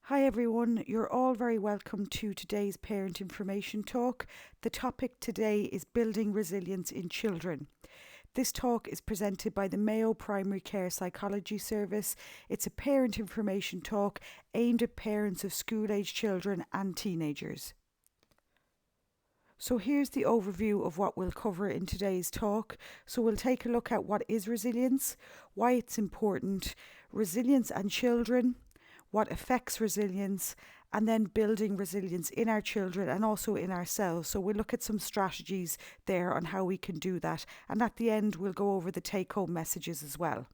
Hi everyone, you're all very welcome to today's Parent Information Talk. The topic today is building resilience in children. This talk is presented by the Mayo Primary Care Psychology Service. It's a parent information talk aimed at parents of school-aged children and teenagers. So here's the overview of what we'll cover in today's talk. So we'll take a look at what is resilience, why it's important, resilience and children, what affects resilience, and then building resilience in our children and also in ourselves. So we'll look at some strategies there on how we can do that. And at the end, we'll go over the take-home messages as well.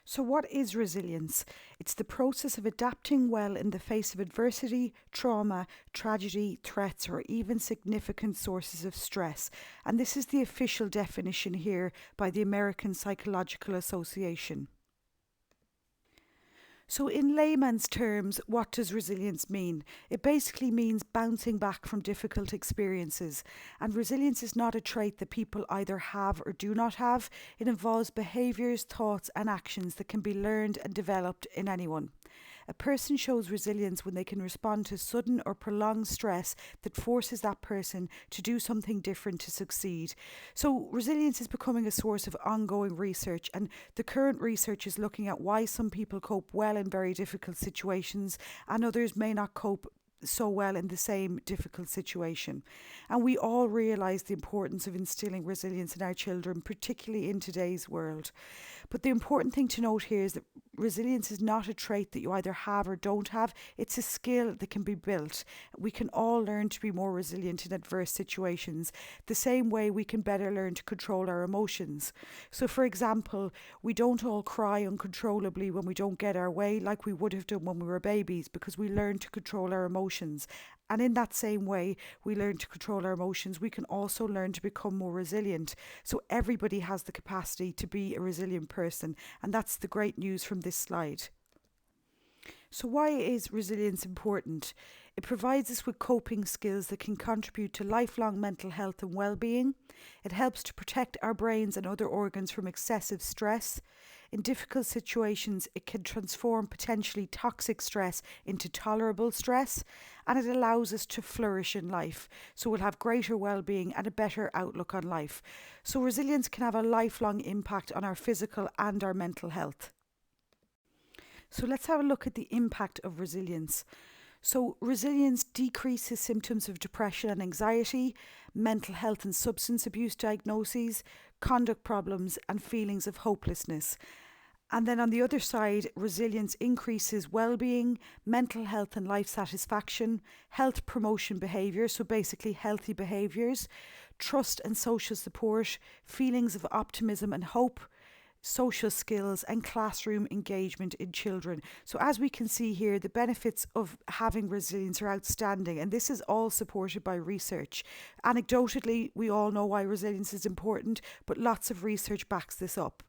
So what is resilience? It's the process of adapting well in the face of adversity, trauma, tragedy, threats, or even significant sources of stress. And this is the official definition here by the American Psychological Association. So in layman's terms, what does resilience mean? It basically means bouncing back from difficult experiences. And resilience is not a trait that people either have or do not have. It involves behaviours, thoughts and actions that can be learned and developed in anyone. A person shows resilience when they can respond to sudden or prolonged stress that forces that person to do something different to succeed. So resilience is becoming a source of ongoing research, and the current research is looking at why some people cope well in very difficult situations and others may not cope so well in the same difficult situation. And we all realise the importance of instilling resilience in our children, particularly in today's world. But the important thing to note here is that resilience is not a trait that you either have or don't have. It's a skill that can be built. We can all learn to be more resilient in adverse situations, the same way we can better learn to control our emotions. So for example, we don't all cry uncontrollably when we don't get our way like we would have done when we were babies, because we learn to control our emotions. And in that same way we learn to control our emotions, we can also learn to become more resilient. So everybody has the capacity to be a resilient person, and that's the great news from this slide. So why is resilience important? It provides us with coping skills that can contribute to lifelong mental health and well-being. It helps to protect our brains and other organs from excessive stress. In difficult situations, it can transform potentially toxic stress into tolerable stress, and it allows us to flourish in life. So we'll have greater well-being and a better outlook on life. So resilience can have a lifelong impact on our physical and our mental health. So let's have a look at the impact of resilience. So resilience decreases symptoms of depression and anxiety, mental health and substance abuse diagnoses, conduct problems and feelings of hopelessness. And then on the other side, resilience increases well-being, mental health and life satisfaction, health promotion behaviours, so basically healthy behaviours, trust and social support, feelings of optimism and hope, social skills and classroom engagement in children. So as we can see here, the benefits of having resilience are outstanding, and this is all supported by research. Anecdotally, we all know why resilience is important, but lots of research backs this up.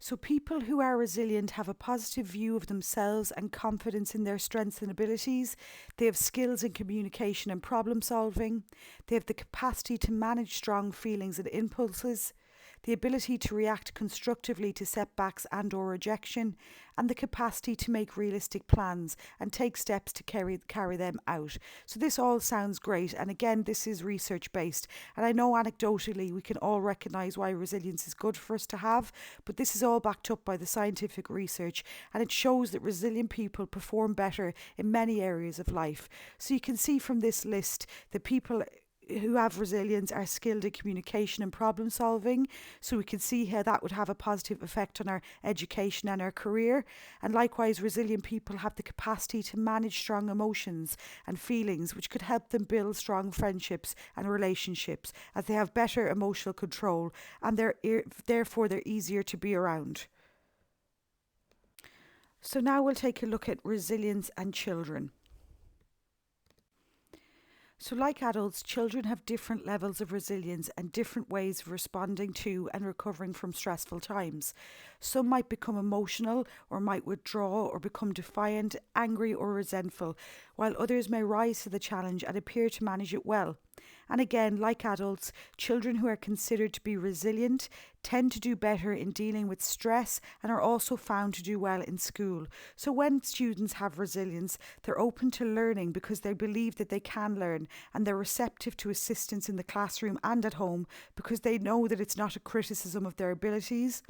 So people who are resilient have a positive view of themselves and confidence in their strengths and abilities. They have skills in communication and problem solving. They have the capacity to manage strong feelings and impulses, the ability to react constructively to setbacks and or rejection, and the capacity to make realistic plans and take steps to carry them out. So this all sounds great, and again, this is research based, and I know anecdotally we can all recognise why resilience is good for us to have, but this is all backed up by the scientific research, and it shows that resilient people perform better in many areas of life. So you can see from this list that people who have resilience are skilled in communication and problem solving, so we can see how that would have a positive effect on our education and our career. And likewise, resilient people have the capacity to manage strong emotions and feelings, which could help them build strong friendships and relationships, as they have better emotional control and therefore they're easier to be around. So now we'll take a look at resilience and children. So like adults, children have different levels of resilience and different ways of responding to and recovering from stressful times. Some might become emotional or might withdraw or become defiant, angry or resentful, while others may rise to the challenge and appear to manage it well. And again, like adults, children who are considered to be resilient tend to do better in dealing with stress and are also found to do well in school. So when students have resilience, they're open to learning because they believe that they can learn, and they're receptive to assistance in the classroom and at home because they know that it's not a criticism of their abilities.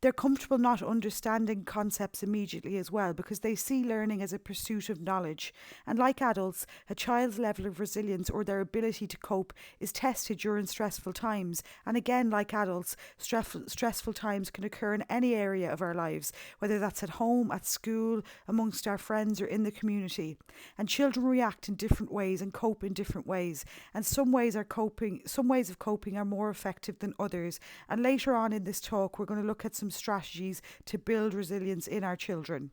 They're comfortable not understanding concepts immediately as well because they see learning as a pursuit of knowledge. And like adults, a child's level of resilience or their ability to cope is tested during stressful times. And again, like adults, stressful times can occur in any area of our lives, whether that's at home, at school, amongst our friends, or in the community. And children react in different ways and cope in different ways. And some ways of coping are more effective than others. And later on in this talk, we're going to look at some strategies to build resilience in our children.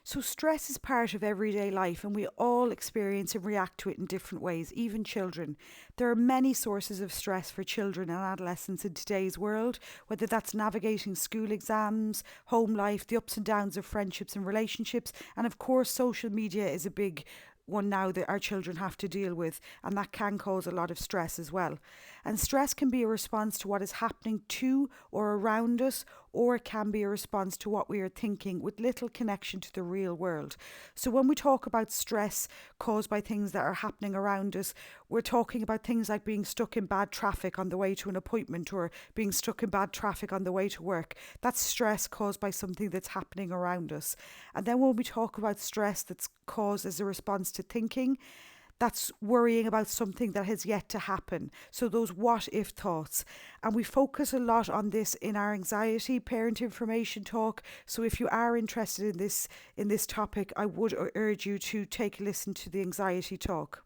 So stress is part of everyday life and we all experience and react to it in different ways, even children. There are many sources of stress for children and adolescents in today's world, whether that's navigating school exams, home life, the ups and downs of friendships and relationships, and of course social media is a big one now that our children have to deal with, and that can cause a lot of stress as well. And stress can be a response to what is happening to or around us, or it can be a response to what we are thinking with little connection to the real world. So when we talk about stress caused by things that are happening around us, we're talking about things like being stuck in bad traffic on the way to an appointment or being stuck in bad traffic on the way to work. That's stress caused by something that's happening around us. And then when we talk about stress that's caused as a response to thinking, that's worrying about something that has yet to happen. So those what if thoughts. And we focus a lot on this in our anxiety parent information talk. So if you are interested in this topic, I would urge you to take a listen to the anxiety talk.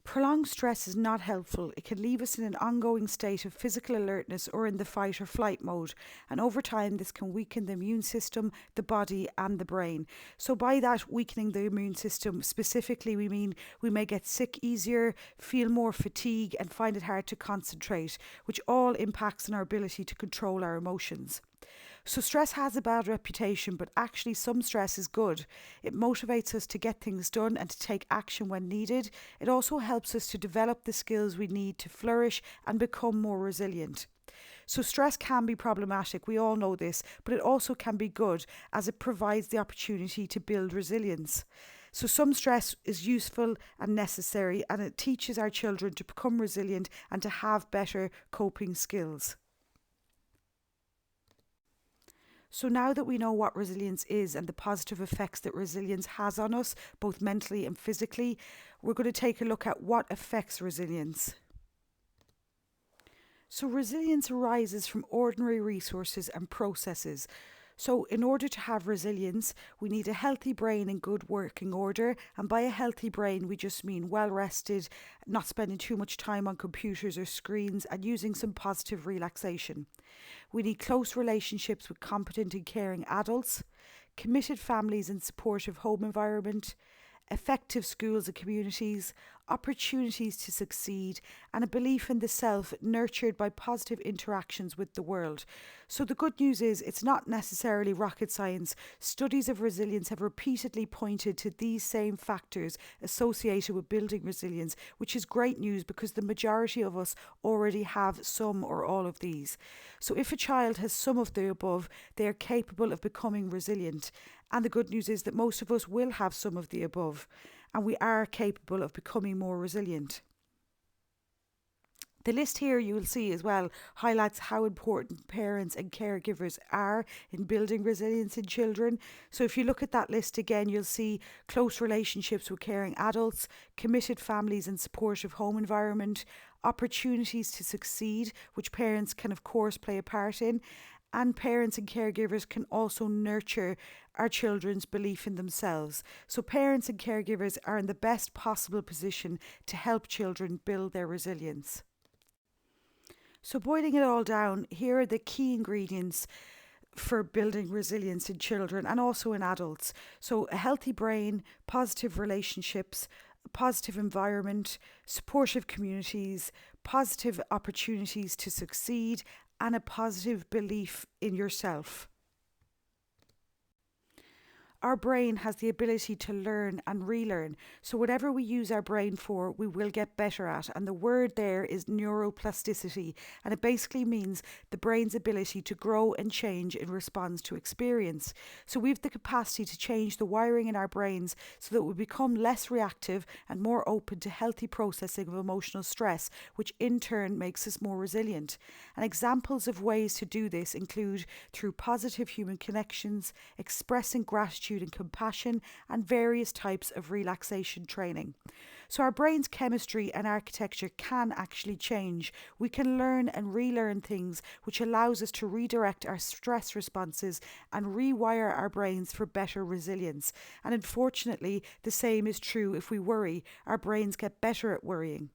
Prolonged stress is not helpful. It can leave us in an ongoing state of physical alertness or in the fight or flight mode. And over time, this can weaken the immune system, the body, and the brain. So, by that weakening the immune system, specifically, we mean we may get sick easier, feel more fatigue, and find it hard to concentrate, which all impacts on our ability to control our emotions. So stress has a bad reputation, but actually some stress is good. It motivates us to get things done and to take action when needed. It also helps us to develop the skills we need to flourish and become more resilient. So stress can be problematic, we all know this, but it also can be good as it provides the opportunity to build resilience. So some stress is useful and necessary, and it teaches our children to become resilient and to have better coping skills. So now that we know what resilience is and the positive effects that resilience has on us, both mentally and physically, we're going to take a look at what affects resilience. So resilience arises from ordinary resources and processes. So in order to have resilience, we need a healthy brain in good working order. And by a healthy brain, we just mean well rested, not spending too much time on computers or screens, and using some positive relaxation. We need close relationships with competent and caring adults, committed families and supportive home environment, effective schools and communities, opportunities to succeed, and a belief in the self nurtured by positive interactions with the world. So the good news is it's not necessarily rocket science. Studies of resilience have repeatedly pointed to these same factors associated with building resilience, which is great news because the majority of us already have some or all of these. So if a child has some of the above, they are capable of becoming resilient. And the good news is that most of us will have some of the above, and we are capable of becoming more resilient. The list here you will see as well highlights how important parents and caregivers are in building resilience in children. So if you look at that list again, you'll see close relationships with caring adults, committed families and supportive home environment, opportunities to succeed, which parents can of course play a part in, and parents and caregivers can also nurture our children's belief in themselves. So parents and caregivers are in the best possible position to help children build their resilience. So boiling it all down, here are the key ingredients for building resilience in children and also in adults. So a healthy brain, positive relationships, a positive environment, supportive communities, positive opportunities to succeed, and a positive belief in yourself. Our brain has the ability to learn and relearn. So, whatever we use our brain for, we will get better at. And the word there is neuroplasticity. And it basically means the brain's ability to grow and change in response to experience. So, we have the capacity to change the wiring in our brains so that we become less reactive and more open to healthy processing of emotional stress, which in turn makes us more resilient. And examples of ways to do this include through positive human connections, expressing gratitude and compassion, and various types of relaxation training. So, our brain's chemistry and architecture can actually change. We can learn and relearn things, which allows us to redirect our stress responses and rewire our brains for better resilience. And unfortunately, the same is true if we worry. Our brains get better at worrying.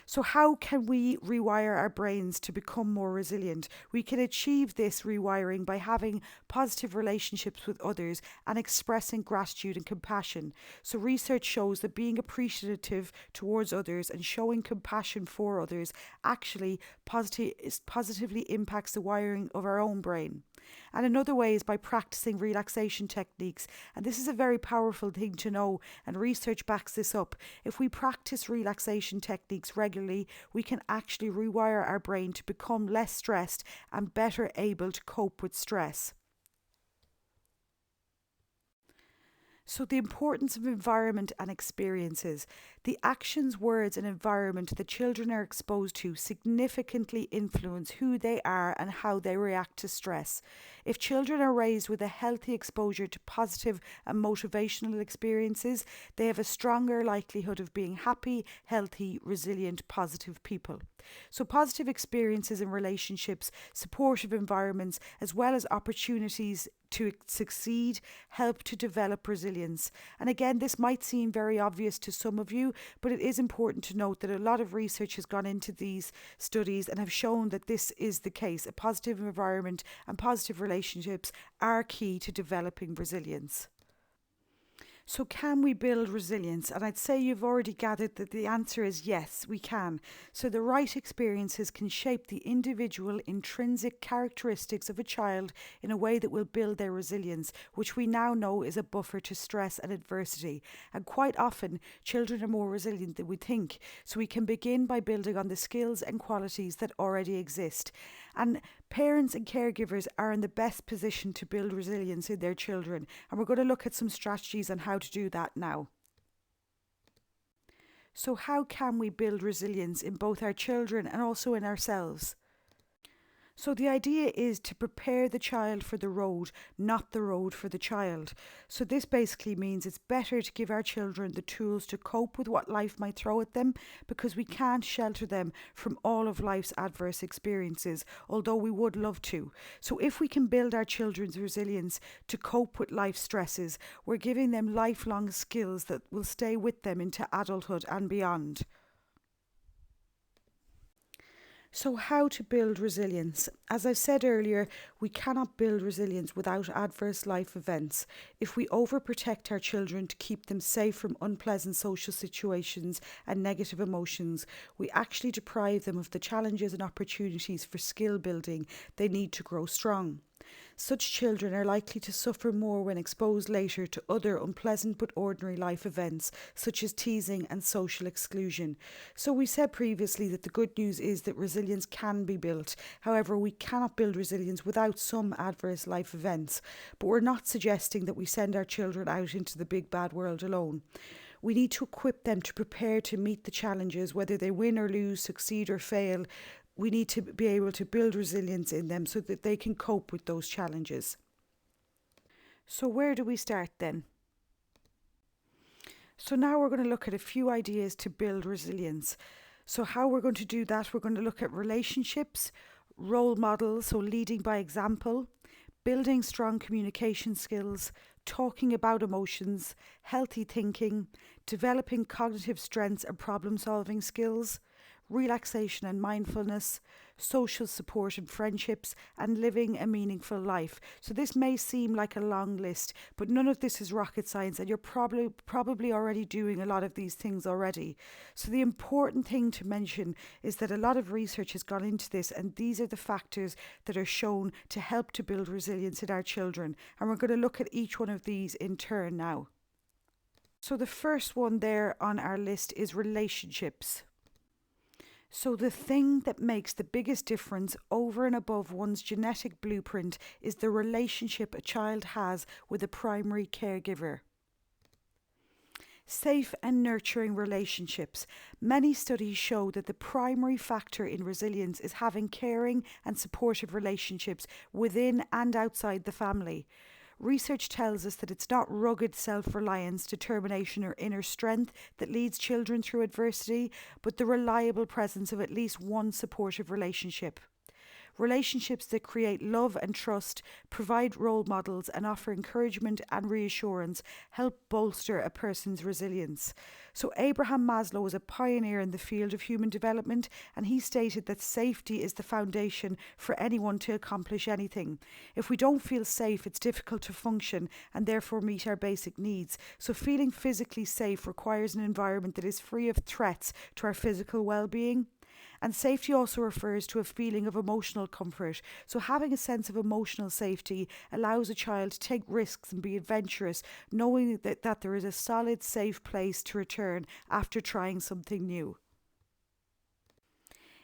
So, how can we rewire our brains to become more resilient? We can achieve this rewiring by having positive relationships with others and expressing gratitude and compassion. So, research shows that being appreciative towards others and showing compassion for others actually positively impacts the wiring of our own brain. And another way is by practicing relaxation techniques. And this is a very powerful thing to know, and research backs this up. If we practice relaxation techniques regularly, we can actually rewire our brain to become less stressed and better able to cope with stress. So, the importance of environment and experiences. The actions, words, and environment that children are exposed to significantly influence who they are and how they react to stress. If children are raised with a healthy exposure to positive and motivational experiences, they have a stronger likelihood of being happy, healthy, resilient, positive people. So, positive experiences in relationships, supportive environments, as well as opportunities to succeed, help to develop resilience. And again, this might seem very obvious to some of you, but it is important to note that a lot of research has gone into these studies and have shown that this is the case. A positive environment and positive relationships are key to developing resilience. So, can we build resilience? And I'd say you've already gathered that the answer is yes, we can. So, the right experiences can shape the individual intrinsic characteristics of a child in a way that will build their resilience, which we now know is a buffer to stress and adversity. And quite often, children are more resilient than we think. So, we can begin by building on the skills and qualities that already exist. And parents and caregivers are in the best position to build resilience in their children. And we're going to look at some strategies on how to do that now. So, how can we build resilience in both our children and also in ourselves? So the idea is to prepare the child for the road, not the road for the child. So this basically means it's better to give our children the tools to cope with what life might throw at them, because we can't shelter them from all of life's adverse experiences, although we would love to. So if we can build our children's resilience to cope with life stresses, we're giving them lifelong skills that will stay with them into adulthood and beyond. So, how to build resilience? As I said earlier, we cannot build resilience without adverse life events. If we overprotect our children to keep them safe from unpleasant social situations and negative emotions, we actually deprive them of the challenges and opportunities for skill building they need to grow strong. Such children are likely to suffer more when exposed later to other unpleasant but ordinary life events, such as teasing and social exclusion. So we said previously that the good news is that resilience can be built. However, we cannot build resilience without some adverse life events. But we're not suggesting that we send our children out into the big bad world alone. We need to equip them to prepare to meet the challenges, whether they win or lose, succeed or fail. We need to be able to build resilience in them so that they can cope with those challenges. So where do we start then? So now we're going to look at a few ideas to build resilience. So how we're going to do that, we're going to look at relationships, role models, so leading by example, building strong communication skills, talking about emotions, healthy thinking, developing cognitive strengths and problem-solving skills, relaxation and mindfulness, social support and friendships, and living a meaningful life. So this may seem like a long list, but none of this is rocket science, and you're probably already doing a lot of these things already. So the important thing to mention is that a lot of research has gone into this, and these are the factors that are shown to help to build resilience in our children. And we're going to look at each one of these in turn now. So the first one there on our list is relationships. So the thing that makes the biggest difference over and above one's genetic blueprint is the relationship a child has with a primary caregiver. Safe and nurturing relationships. Many studies show that the primary factor in resilience is having caring and supportive relationships within and outside the family. Research tells us that it's not rugged self-reliance, determination or inner strength that leads children through adversity, but the reliable presence of at least one supportive relationship. Relationships that create love and trust, provide role models and offer encouragement and reassurance help bolster a person's resilience. So Abraham Maslow was a pioneer in the field of human development, and he stated that safety is the foundation for anyone to accomplish anything. If we don't feel safe, it's difficult to function and therefore meet our basic needs. So feeling physically safe requires an environment that is free of threats to our physical well-being. And safety also refers to a feeling of emotional comfort. So having a sense of emotional safety allows a child to take risks and be adventurous, knowing that there is a solid, safe place to return after trying something new.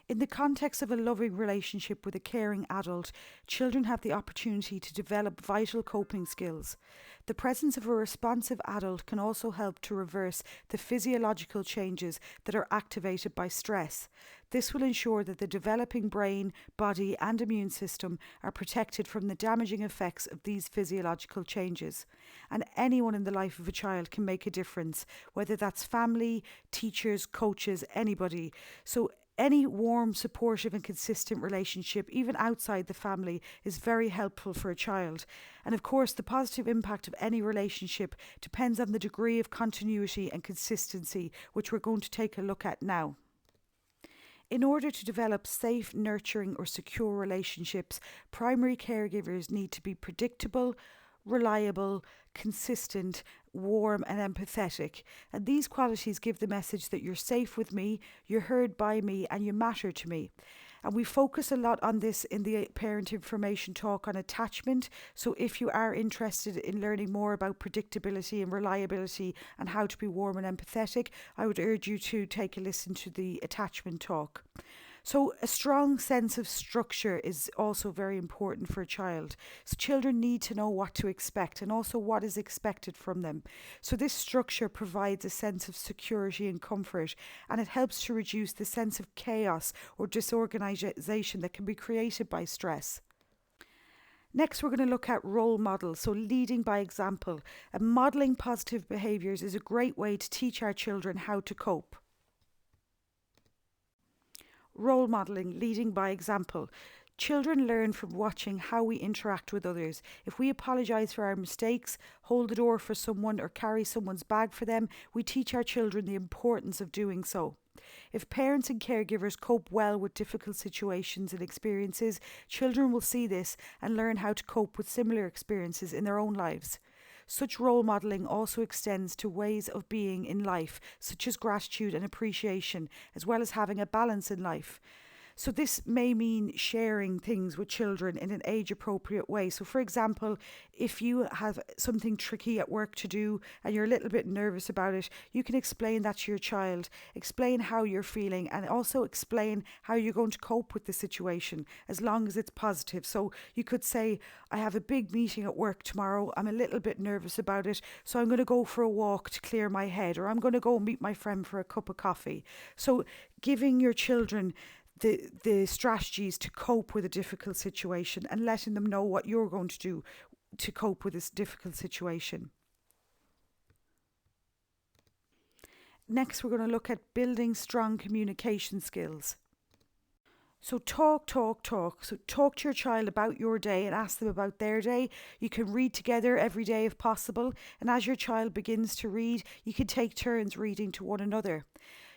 In the context of a loving relationship with a caring adult, children have the opportunity to develop vital coping skills. The presence of a responsive adult can also help to reverse the physiological changes that are activated by stress. This will ensure that the developing brain, body, and immune system are protected from the damaging effects of these physiological changes. And anyone in the life of a child can make a difference, whether that's family, teachers, coaches, anybody. So any warm, supportive and consistent relationship, even outside the family, is very helpful for a child. And of course, the positive impact of any relationship depends on the degree of continuity and consistency, which we're going to take a look at now. In order to develop safe, nurturing or secure relationships, primary caregivers need to be predictable, reliable, consistent, warm and empathetic. And these qualities give the message that you're safe with me, you're heard by me and you matter to me. And we focus a lot on this in the parent information talk on attachment. So if you are interested in learning more about predictability and reliability and how to be warm and empathetic, I would urge you to take a listen to the attachment talk. So a strong sense of structure is also very important for a child. So children need to know what to expect and also what is expected from them. So this structure provides a sense of security and comfort, and it helps to reduce the sense of chaos or disorganization that can be created by stress. Next, we're going to look at role models, so leading by example. And modelling positive behaviours is a great way to teach our children how to cope. Role modelling, leading by example. Children learn from watching how we interact with others. If we apologise for our mistakes, hold the door for someone or carry someone's bag for them, we teach our children the importance of doing so. If parents and caregivers cope well with difficult situations and experiences, children will see this and learn how to cope with similar experiences in their own lives. Such role modelling also extends to ways of being in life, such as gratitude and appreciation, as well as having a balance in life. So this may mean sharing things with children in an age-appropriate way. So for example, if you have something tricky at work to do and you're a little bit nervous about it, you can explain that to your child, explain how you're feeling and also explain how you're going to cope with the situation as long as it's positive. So you could say, I have a big meeting at work tomorrow, I'm a little bit nervous about it, so I'm going to go for a walk to clear my head, or I'm going to go meet my friend for a cup of coffee. So giving your children the strategies to cope with a difficult situation and letting them know what you're going to do to cope with this difficult situation. Next, we're going to look at building strong communication skills. So talk. So talk to your child about your day and ask them about their day. You can read together every day if possible. And as your child begins to read, you can take turns reading to one another.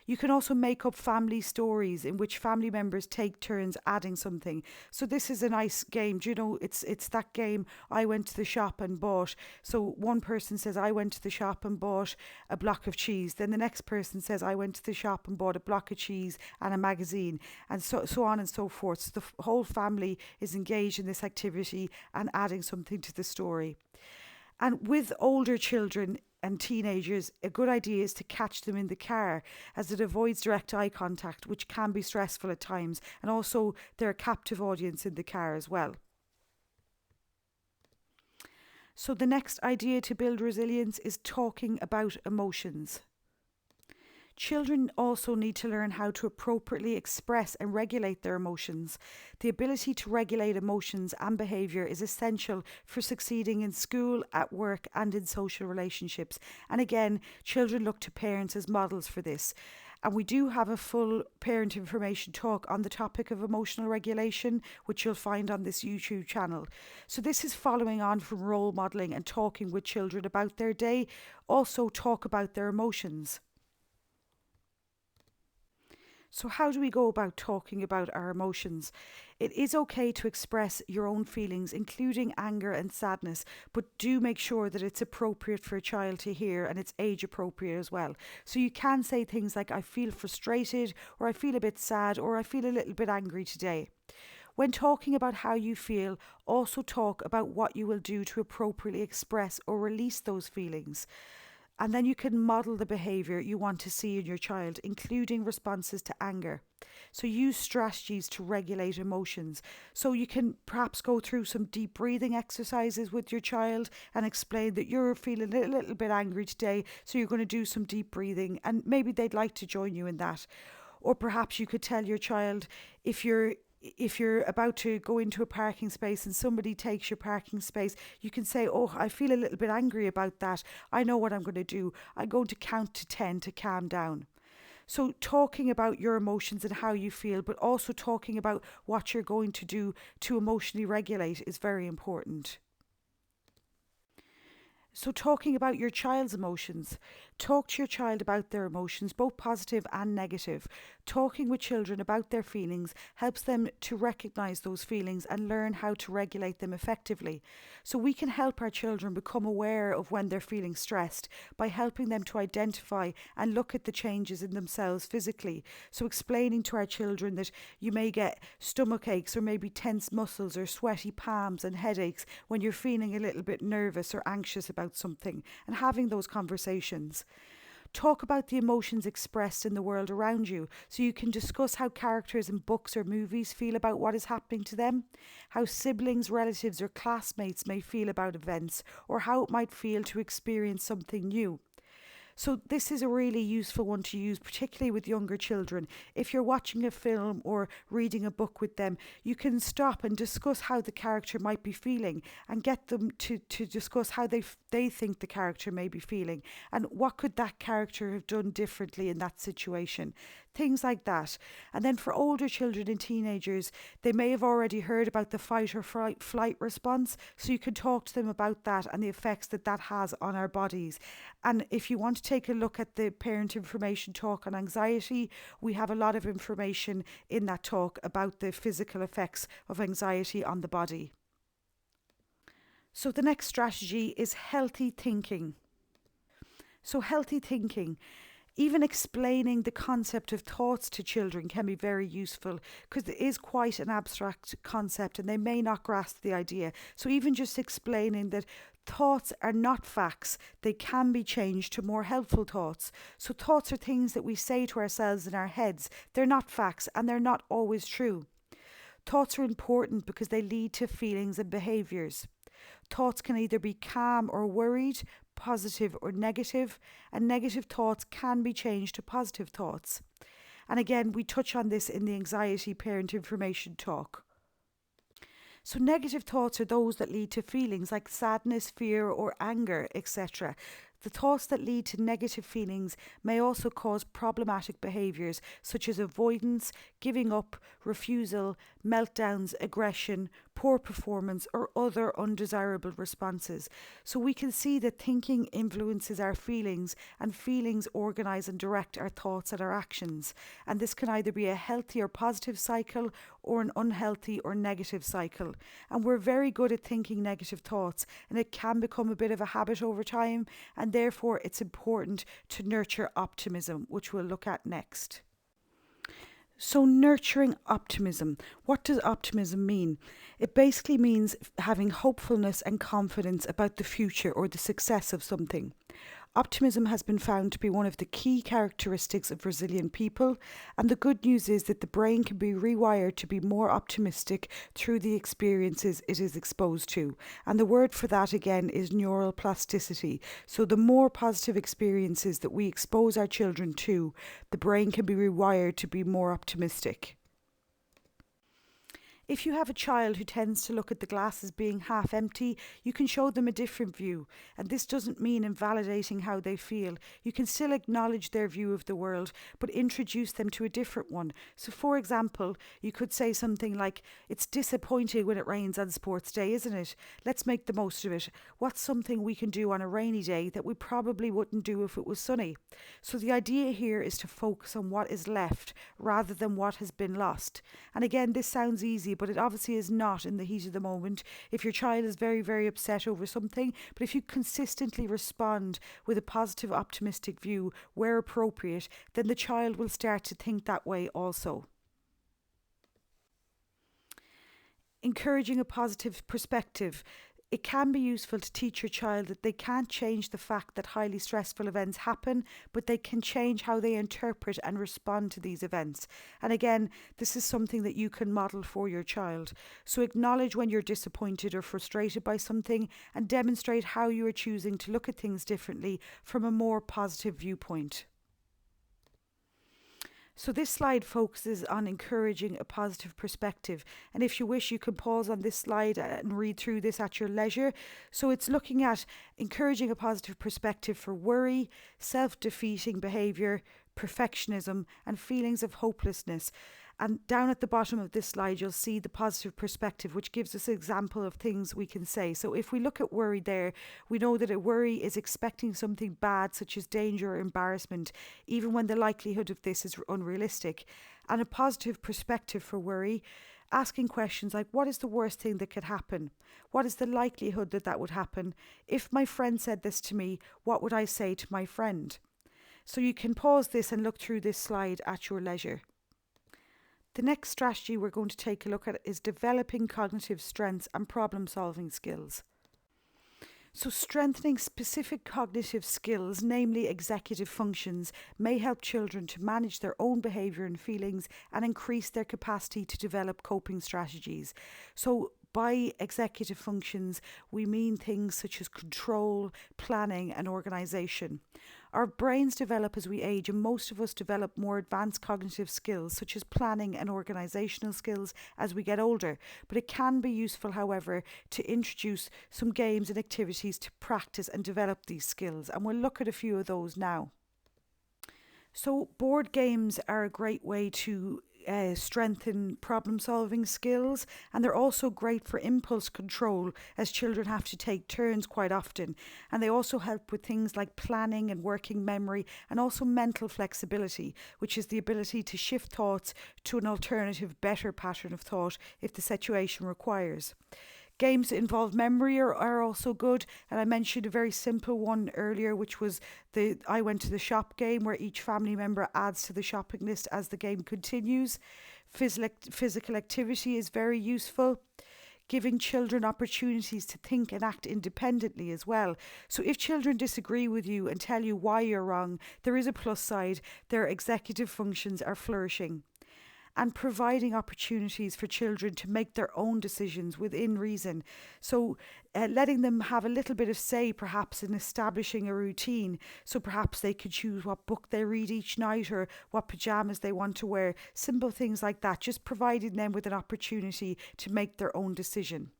You can also make up family stories in which family members take turns adding something. So this is a nice game. Do you know, it's that game, I went to the shop and bought. So one person says, I went to the shop and bought a block of cheese. Then the next person says, I went to the shop and bought a block of cheese and a magazine, and so on and so forth. So the whole family is engaged in this activity and adding something to the story. And with older children and teenagers, a good idea is to catch them in the car, as it avoids direct eye contact, which can be stressful at times. And also, they're a captive audience in the car as well. So, the next idea to build resilience is talking about emotions. Children also need to learn how to appropriately express and regulate their emotions. The ability to regulate emotions and behaviour is essential for succeeding in school, at work, and in social relationships. And again, children look to parents as models for this. And we do have a full parent information talk on the topic of emotional regulation, which you'll find on this YouTube channel. So this is following on from role modelling and talking with children about their day. Also talk about their emotions. So, how do we go about talking about our emotions? It is okay to express your own feelings, including anger and sadness, but do make sure that it's appropriate for a child to hear and it's age appropriate as well. So, you can say things like, I feel frustrated, or I feel a bit sad, or I feel a little bit angry today. When talking about how you feel, also talk about what you will do to appropriately express or release those feelings. And then you can model the behaviour you want to see in your child, including responses to anger. So use strategies to regulate emotions. So you can perhaps go through some deep breathing exercises with your child and explain that you're feeling a little bit angry today, so you're going to do some deep breathing, and maybe they'd like to join you in that. Or perhaps you could tell your child, if you're about to go into a parking space and somebody takes your parking space, you can say, oh, I feel a little bit angry about that. I know what I'm going to do. I'm going to count to 10 to calm down. So talking about your emotions and how you feel, but also talking about what you're going to do to emotionally regulate is very important. So, talking about your child's emotions, talk to your child about their emotions, both positive and negative. Talking with children about their feelings helps them to recognise those feelings and learn how to regulate them effectively. So, we can help our children become aware of when they're feeling stressed by helping them to identify and look at the changes in themselves physically. So, explaining to our children that you may get stomach aches or maybe tense muscles or sweaty palms and headaches when you're feeling a little bit nervous or anxious about something, and having those conversations. Talk about the emotions expressed in the world around you, so you can discuss how characters in books or movies feel about what is happening to them, how siblings, relatives, or classmates may feel about events, or how it might feel to experience something new. So this is a really useful one to use, particularly with younger children. If you're watching a film or reading a book with them, you can stop and discuss how the character might be feeling and get them to discuss how they think the character may be feeling and what could that character have done differently in that situation. Things like that. And then for older children and teenagers, they may have already heard about the fight or flight response, so you can talk to them about that and the effects that that has on our bodies. And if you want to take a look at the parent information talk on anxiety, we have a lot of information in that talk about the physical effects of anxiety on the body. So the next strategy is healthy thinking. So healthy thinking, even explaining the concept of thoughts to children can be very useful, because it is quite an abstract concept and they may not grasp the idea. So even just explaining that thoughts are not facts, they can be changed to more helpful thoughts. So thoughts are things that we say to ourselves in our heads. They're not facts and they're not always true. Thoughts are important because they lead to feelings and behaviours. Thoughts can either be calm or worried, positive or negative, and negative thoughts can be changed to positive thoughts. And again, we touch on this in the anxiety parent information talk. So negative thoughts are those that lead to feelings like sadness, fear or anger, etc. The thoughts that lead to negative feelings may also cause problematic behaviours such as avoidance, giving up, refusal, meltdowns, aggression, poor performance, or other undesirable responses. So we can see that thinking influences our feelings, and feelings organise and direct our thoughts and our actions. And this can either be a healthy or positive cycle or an unhealthy or negative cycle. And we're very good at thinking negative thoughts, and it can become a bit of a habit over time, and therefore it's important to nurture optimism, which we'll look at next. So, nurturing optimism. What does optimism mean? It basically means having hopefulness and confidence about the future or the success of something. Optimism has been found to be one of the key characteristics of resilient people, and the good news is that the brain can be rewired to be more optimistic through the experiences it is exposed to. And the word for that again is neural plasticity. So the more positive experiences that we expose our children to, the brain can be rewired to be more optimistic. If you have a child who tends to look at the glass as being half empty, you can show them a different view. And this doesn't mean invalidating how they feel. You can still acknowledge their view of the world, but introduce them to a different one. So, for example, you could say something like, "It's disappointing when it rains on sports day, isn't it? Let's make the most of it. What's something we can do on a rainy day that we probably wouldn't do if it was sunny?" So the idea here is to focus on what is left rather than what has been lost. And again, this sounds easy, but it obviously is not in the heat of the moment. If your child is very, very upset over something, but if you consistently respond with a positive, optimistic view where appropriate, then the child will start to think that way also. Encouraging a positive perspective. It can be useful to teach your child that they can't change the fact that highly stressful events happen, but they can change how they interpret and respond to these events. And again, this is something that you can model for your child. So acknowledge when you're disappointed or frustrated by something, and demonstrate how you are choosing to look at things differently from a more positive viewpoint. So this slide focuses on encouraging a positive perspective. And if you wish, you can pause on this slide and read through this at your leisure. So it's looking at encouraging a positive perspective for worry, self-defeating behaviour, perfectionism, and feelings of hopelessness. And down at the bottom of this slide, you'll see the positive perspective, which gives us an example of things we can say. So if we look at worry there, we know that a worry is expecting something bad, such as danger or embarrassment, even when the likelihood of this is unrealistic. And a positive perspective for worry, asking questions like, what is the worst thing that could happen? What is the likelihood that that would happen? If my friend said this to me, what would I say to my friend? So you can pause this and look through this slide at your leisure. The next strategy we're going to take a look at is developing cognitive strengths and problem-solving skills. So strengthening specific cognitive skills, namely executive functions, may help children to manage their own behaviour and feelings and increase their capacity to develop coping strategies. So by executive functions, we mean things such as control, planning and organisation. Our brains develop as we age, and most of us develop more advanced cognitive skills such as planning and organisational skills as we get older. But it can be useful, however, to introduce some games and activities to practice and develop these skills, and we'll look at a few of those now. So board games are a great way to strengthen problem solving skills, and they're also great for impulse control as children have to take turns quite often, and they also help with things like planning and working memory, and also mental flexibility, which is the ability to shift thoughts to an alternative, better pattern of thought if the situation requires. Games that involve memory are also good, and I mentioned a very simple one earlier, which was the I went to the shop game, where each family member adds to the shopping list as the game continues. Physical activity is very useful. Giving children opportunities to think and act independently as well. So if children disagree with you and tell you why you're wrong, there is a plus side. Their executive functions are flourishing. And providing opportunities for children to make their own decisions within reason. So letting them have a little bit of say perhaps in establishing a routine. So perhaps they could choose what book they read each night or what pyjamas they want to wear. Simple things like that, just providing them with an opportunity to make their own decision.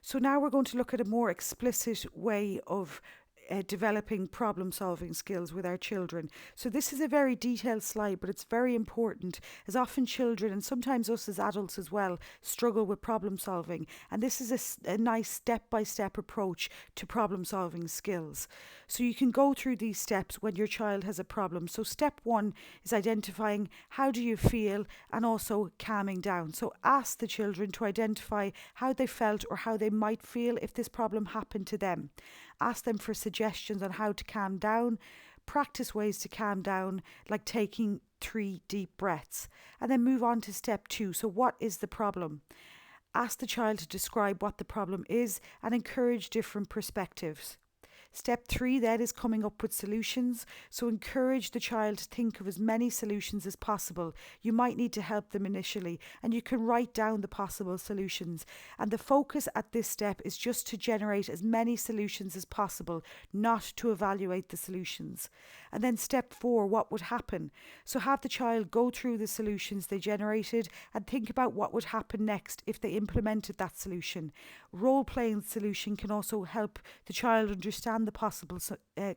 So now we're going to look at a more explicit way of developing problem solving skills with our children. So, this is a very detailed slide, but it's very important as often children and sometimes us as adults as well struggle with problem solving. And this is a nice step by step approach to problem solving skills. So, you can go through these steps when your child has a problem. So, step one is identifying how do you feel and also calming down. So, ask the children to identify how they felt or how they might feel if this problem happened to them. Ask them for suggestions on how to calm down. Practice ways to calm down, like taking 3 deep breaths. And then move on to step 2. So, what is the problem? Ask the child to describe what the problem is and encourage different perspectives. Step 3 then is coming up with solutions. So encourage the child to think of as many solutions as possible. You might need to help them initially, and you can write down the possible solutions. And the focus at this step is just to generate as many solutions as possible, not to evaluate the solutions. And then step 4, what would happen? So have the child go through the solutions they generated and think about what would happen next if they implemented that solution. Role-playing the solution can also help the child understand the possible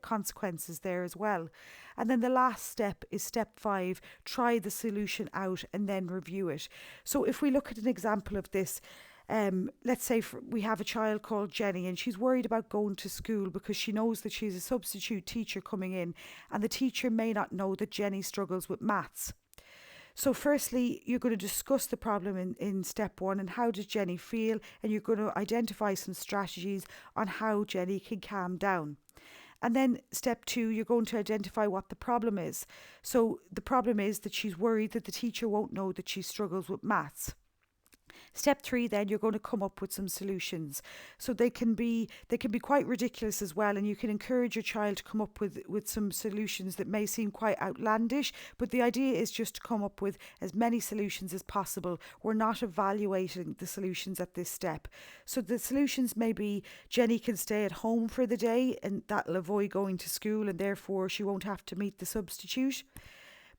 consequences there as well. And then the last step is step 5, try the solution out and then review it. So if we look at an example of this, let's say we have a child called Jenny and she's worried about going to school because she knows that she's a substitute teacher coming in and the teacher may not know that Jenny struggles with maths. So firstly, you're going to discuss the problem in step 1 and how does Jenny feel, and you're going to identify some strategies on how Jenny can calm down. And then step 2, you're going to identify what the problem is. So the problem is that she's worried that the teacher won't know that she struggles with maths. Step 3, then you're going to come up with some solutions. So they can be quite ridiculous as well, and you can encourage your child to come up with some solutions that may seem quite outlandish, but the idea is just to come up with as many solutions as possible. We're not evaluating the solutions at this step. So the solutions may be Jenny can stay at home for the day and that'll avoid going to school and therefore she won't have to meet the substitute.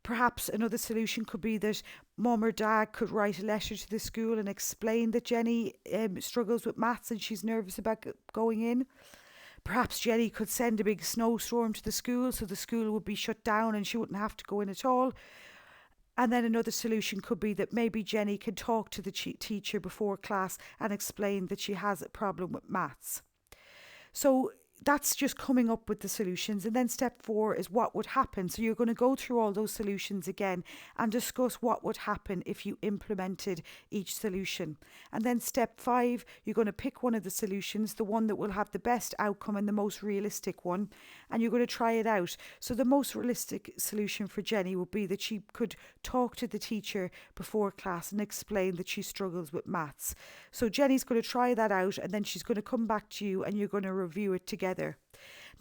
Perhaps another solution could be that mum or dad could write a letter to the school and explain that Jenny struggles with maths and she's nervous about going in. Perhaps Jenny could send a big snowstorm to the school so the school would be shut down and she wouldn't have to go in at all. And then another solution could be that maybe Jenny could talk to the teacher before class and explain that she has a problem with maths. So that's just coming up with the solutions. And then step 4 is what would happen. So you're going to go through all those solutions again and discuss what would happen if you implemented each solution. And then step 5, you're going to pick one of the solutions, the one that will have the best outcome and the most realistic one, and you're going to try it out. So the most realistic solution for Jenny would be that she could talk to the teacher before class and explain that she struggles with maths. So Jenny's going to try that out and then she's going to come back to you and you're going to review it together.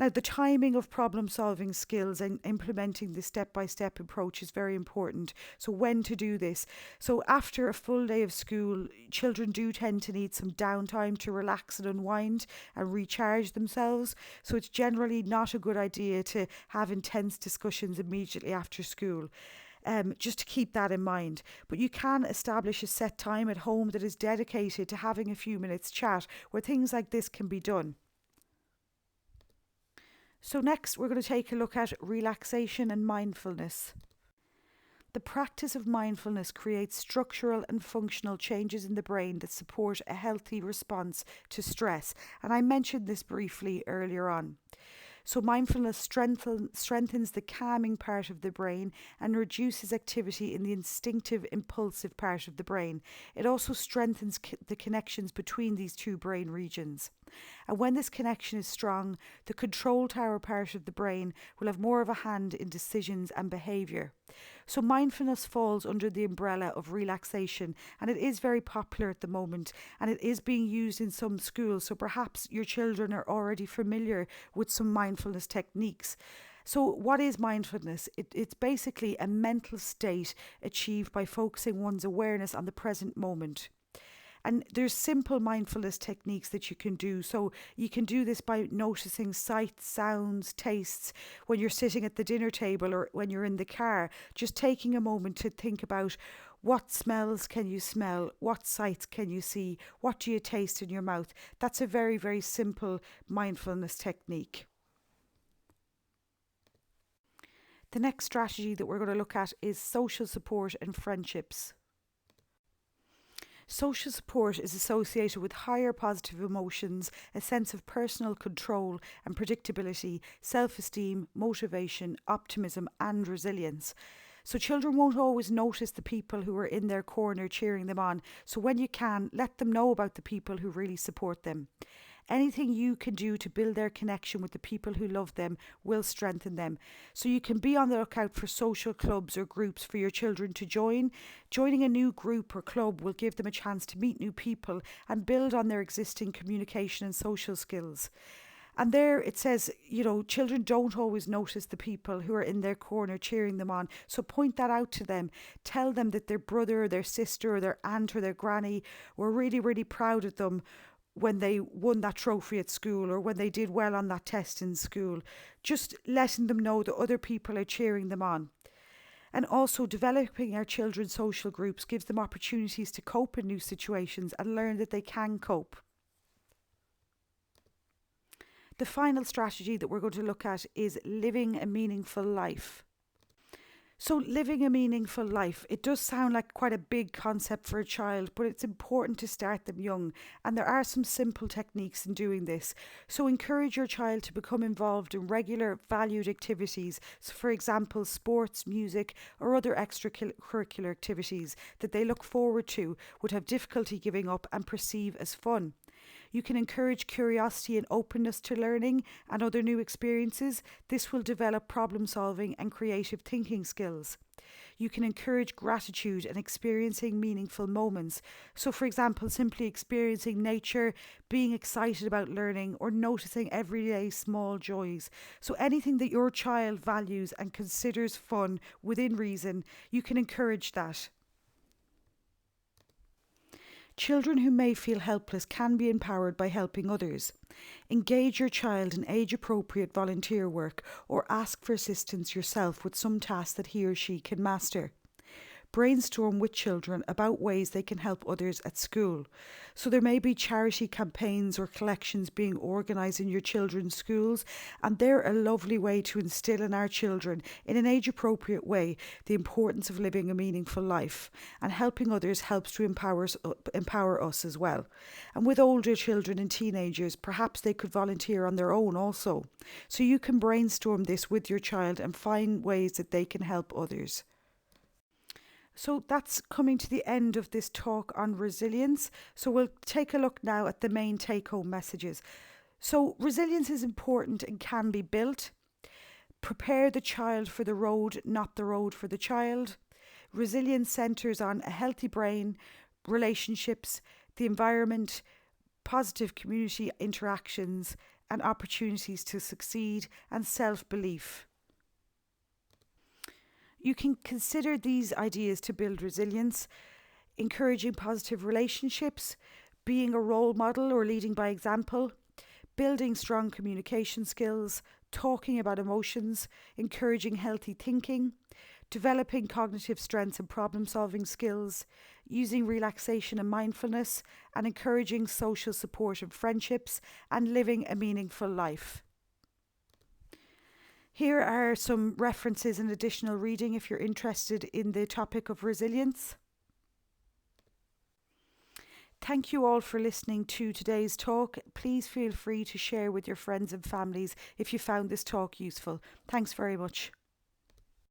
Now, the timing of problem solving skills and implementing the step-by-step approach is very important. So when to do this? So after a full day of school, children do tend to need some downtime to relax and unwind and recharge themselves. So it's generally not a good idea to have intense discussions immediately after school. Just to keep that in mind. But you can establish a set time at home that is dedicated to having a few minutes chat where things like this can be done. So next we're going to take a look at relaxation and mindfulness. The practice of mindfulness creates structural and functional changes in the brain that support a healthy response to stress. And I mentioned this briefly earlier on. So mindfulness strengthens the calming part of the brain and reduces activity in the instinctive, impulsive part of the brain. It also strengthens the connections between these two brain regions. And when this connection is strong, the control tower part of the brain will have more of a hand in decisions and behaviour. So mindfulness falls under the umbrella of relaxation, and it is very popular at the moment, and it is being used in some schools. So perhaps your children are already familiar with some mindfulness techniques. So what is mindfulness? It's basically a mental state achieved by focusing one's awareness on the present moment. And there's simple mindfulness techniques that you can do. So you can do this by noticing sights, sounds, tastes when you're sitting at the dinner table or when you're in the car. Just taking a moment to think about What smells can you smell? What sights can you see? What do you taste in your mouth? That's a very, very simple mindfulness technique. The next strategy that we're going to look at is social support and friendships. Social support is associated with higher positive emotions, a sense of personal control and predictability, self-esteem, motivation, optimism and resilience. So children won't always notice the people who are in their corner cheering them on. So when you can, let them know about the people who really support them. Anything you can do to build their connection with the people who love them will strengthen them. So you can be on the lookout for social clubs or groups for your children to join. Joining a new group or club will give them a chance to meet new people and build on their existing communication and social skills. And there it says, children don't always notice the people who are in their corner cheering them on. So point that out to them. Tell them that their brother or their sister or their aunt or their granny were really, really proud of them when they won that trophy at school or when they did well on that test in school. Just letting them know that other people are cheering them on. And also developing our children's social groups gives them opportunities to cope in new situations and learn that they can cope. The final strategy that we're going to look at is living a meaningful life. So living a meaningful life, it does sound like quite a big concept for a child, but it's important to start them young. And there are some simple techniques in doing this. So encourage your child to become involved in regular valued activities. So for example, sports, music, or other extracurricular activities that they look forward to, would have difficulty giving up and perceive as fun. You can encourage curiosity and openness to learning and other new experiences. This will develop problem solving and creative thinking skills. You can encourage gratitude and experiencing meaningful moments. So, for example, simply experiencing nature, being excited about learning, or noticing everyday small joys. So anything that your child values and considers fun within reason, you can encourage that. Children who may feel helpless can be empowered by helping others. Engage your child in age-appropriate volunteer work or ask for assistance yourself with some task that he or she can master. Brainstorm with children about ways they can help others at school. So there may be charity campaigns or collections being organised in your children's schools, and they're a lovely way to instill in our children, in an age-appropriate way, the importance of living a meaningful life. And helping others helps to empower us as well. And with older children and teenagers, perhaps they could volunteer on their own also. So you can brainstorm this with your child and find ways that they can help others. So that's coming to the end of this talk on resilience. So we'll take a look now at the main take-home messages. So resilience is important and can be built. Prepare the child for the road, not the road for the child. Resilience centres on a healthy brain, relationships, the environment, positive community interactions and opportunities to succeed, and self-belief. You can consider these ideas to build resilience, encouraging positive relationships, being a role model or leading by example, building strong communication skills, talking about emotions, encouraging healthy thinking, developing cognitive strengths and problem-solving skills, using relaxation and mindfulness, and encouraging social support and friendships, and living a meaningful life. Here are some references and additional reading if you're interested in the topic of resilience. Thank you all for listening to today's talk. Please feel free to share with your friends and families if you found this talk useful. Thanks very much.